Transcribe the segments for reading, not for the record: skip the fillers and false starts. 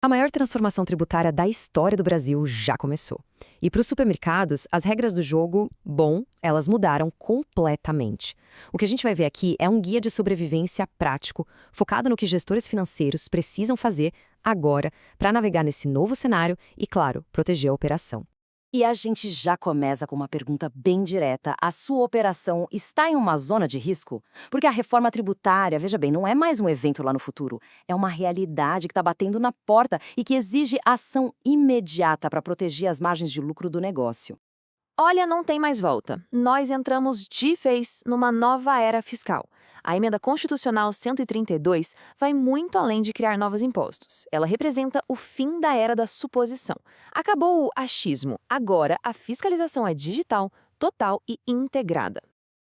A maior transformação tributária da história do Brasil já começou. E para os supermercados, as regras do jogo, bom, elas mudaram completamente. O que a gente vai ver aqui é um guia de sobrevivência prático, focado no que gestores financeiros precisam fazer agora para navegar nesse novo cenário e, claro, proteger a operação. E a gente já começa com uma pergunta bem direta. A sua operação está em uma zona de risco? Porque a reforma tributária, veja bem, não é mais um evento lá no futuro. É uma realidade que está batendo na porta e que exige ação imediata para proteger as margens de lucro do negócio. Olha, não tem mais volta. Nós entramos de vez numa nova era fiscal. A Emenda Constitucional 132 vai muito além de criar novos impostos. Ela representa o fim da era da suposição. Acabou o achismo. Agora, a fiscalização é digital, total e integrada.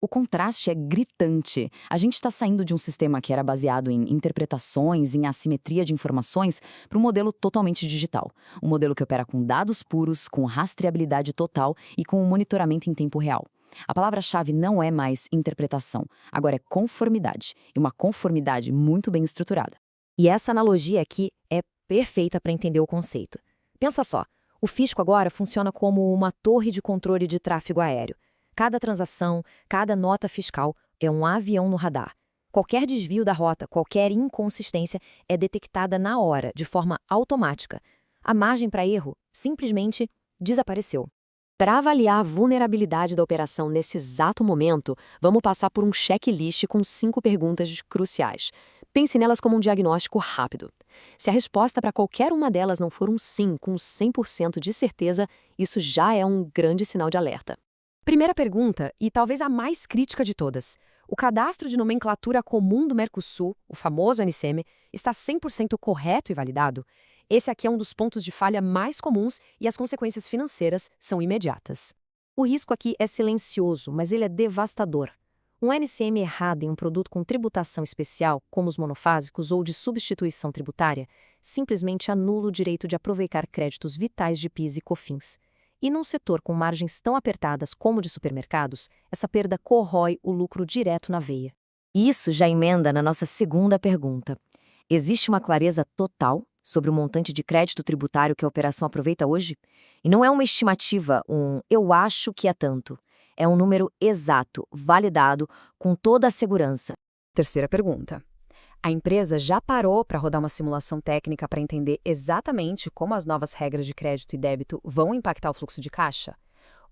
O contraste é gritante. A gente está saindo de um sistema que era baseado em interpretações, em assimetria de informações, para um modelo totalmente digital. Um modelo que opera com dados puros, com rastreabilidade total e com um monitoramento em tempo real. A palavra-chave não é mais interpretação, agora é conformidade, e uma conformidade muito bem estruturada. E essa analogia aqui é perfeita para entender o conceito. Pensa só, o fisco agora funciona como uma torre de controle de tráfego aéreo. Cada transação, cada nota fiscal é um avião no radar. Qualquer desvio da rota, qualquer inconsistência é detectada na hora, de forma automática. A margem para erro simplesmente desapareceu. Para avaliar a vulnerabilidade da operação nesse exato momento, vamos passar por um checklist com 5 perguntas cruciais. Pense nelas como um diagnóstico rápido. Se a resposta para qualquer uma delas não for um sim com 100% de certeza, isso já é um grande sinal de alerta. Primeira pergunta, e talvez a mais crítica de todas. O cadastro de nomenclatura comum do Mercosul, o famoso NCM, está 100% correto e validado? Esse aqui é um dos pontos de falha mais comuns e as consequências financeiras são imediatas. O risco aqui é silencioso, mas ele é devastador. Um NCM errado em um produto com tributação especial, como os monofásicos ou de substituição tributária, simplesmente anula o direito de aproveitar créditos vitais de PIS e COFINS. E num setor com margens tão apertadas como o de supermercados, essa perda corrói o lucro direto na veia. Isso já emenda na nossa segunda pergunta. Existe uma clareza total sobre o montante de crédito tributário que a operação aproveita hoje? E não é uma estimativa, eu acho que é tanto. É um número exato, validado, com toda a segurança. Terceira pergunta. A empresa já parou para rodar uma simulação técnica para entender exatamente como as novas regras de crédito e débito vão impactar o fluxo de caixa?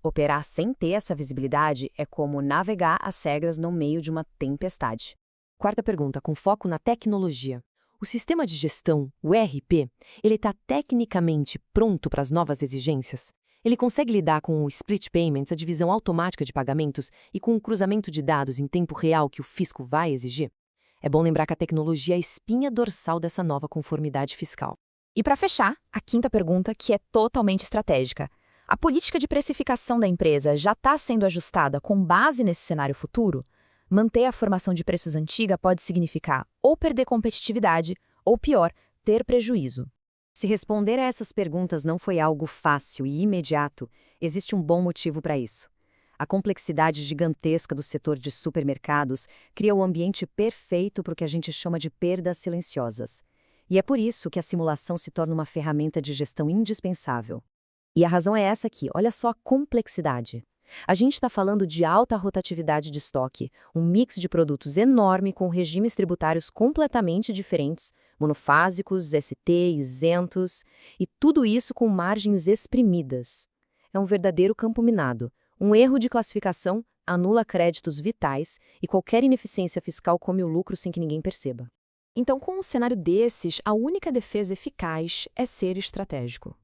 Operar sem ter essa visibilidade é como navegar as regras no meio de uma tempestade. Quarta pergunta, com foco na tecnologia. O sistema de gestão, o ERP, ele está tecnicamente pronto para as novas exigências? Ele consegue lidar com o split payments, a divisão automática de pagamentos, e com o cruzamento de dados em tempo real que o fisco vai exigir? É bom lembrar que a tecnologia é a espinha dorsal dessa nova conformidade fiscal. E para fechar, a quinta pergunta, que é totalmente estratégica. A política de precificação da empresa já está sendo ajustada com base nesse cenário futuro? Manter a formação de preços antiga pode significar ou perder competitividade, ou pior, ter prejuízo. Se responder a essas perguntas não foi algo fácil e imediato, existe um bom motivo para isso. A complexidade gigantesca do setor de supermercados cria o ambiente perfeito para o que a gente chama de perdas silenciosas. E é por isso que a simulação se torna uma ferramenta de gestão indispensável. E a razão é essa aqui, olha só a complexidade. A gente está falando de alta rotatividade de estoque, um mix de produtos enorme com regimes tributários completamente diferentes, monofásicos, ST, isentos, e tudo isso com margens exprimidas. É um verdadeiro campo minado. Um erro de classificação anula créditos vitais e qualquer ineficiência fiscal come o lucro sem que ninguém perceba. Então, com um cenário desses, a única defesa eficaz é ser estratégico.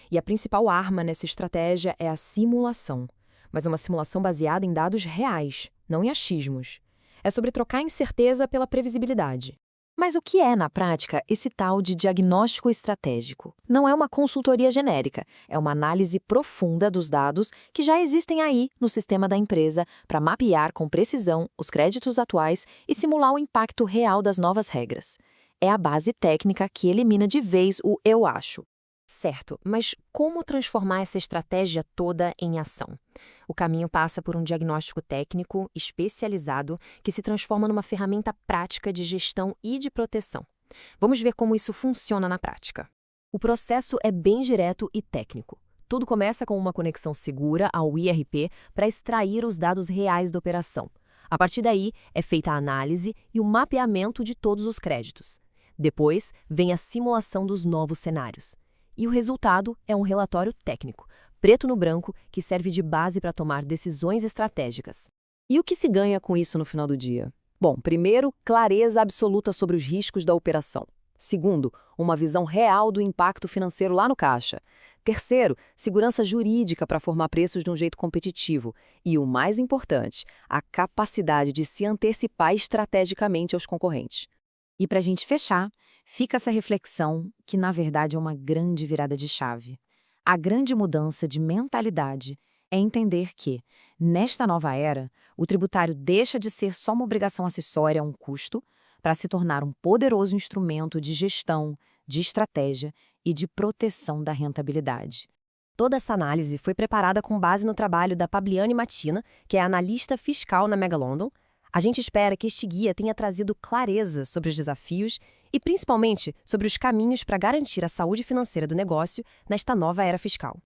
E a principal arma nessa estratégia é a simulação. Mas uma simulação baseada em dados reais, não em achismos. É sobre trocar incerteza pela previsibilidade. Mas o que é, na prática, esse tal de diagnóstico estratégico? Não é uma consultoria genérica, é uma análise profunda dos dados que já existem aí no sistema da empresa para mapear com precisão os créditos atuais e simular o impacto real das novas regras. É a base técnica que elimina de vez o eu acho. Certo, mas como transformar essa estratégia toda em ação? O caminho passa por um diagnóstico técnico especializado que se transforma numa ferramenta prática de gestão e de proteção. Vamos ver como isso funciona na prática. O processo é bem direto e técnico. Tudo começa com uma conexão segura ao IRP para extrair os dados reais da operação. A partir daí, é feita a análise e o mapeamento de todos os créditos. Depois, vem a simulação dos novos cenários. E o resultado é um relatório técnico, preto no branco, que serve de base para tomar decisões estratégicas. E o que se ganha com isso no final do dia? Bom, primeiro, clareza absoluta sobre os riscos da operação. Segundo, uma visão real do impacto financeiro lá no caixa. Terceiro, segurança jurídica para formar preços de um jeito competitivo. E o mais importante, a capacidade de se antecipar estrategicamente aos concorrentes. E para a gente fechar, fica essa reflexão que, na verdade, é uma grande virada de chave. A grande mudança de mentalidade é entender que, nesta nova era, o tributário deixa de ser só uma obrigação acessória a um custo para se tornar um poderoso instrumento de gestão, de estratégia e de proteção da rentabilidade. Toda essa análise foi preparada com base no trabalho da Pabliane Matina, que é analista fiscal na Mega London. A gente espera que este guia tenha trazido clareza sobre os desafios e, principalmente, sobre os caminhos para garantir a saúde financeira do negócio nesta nova era fiscal.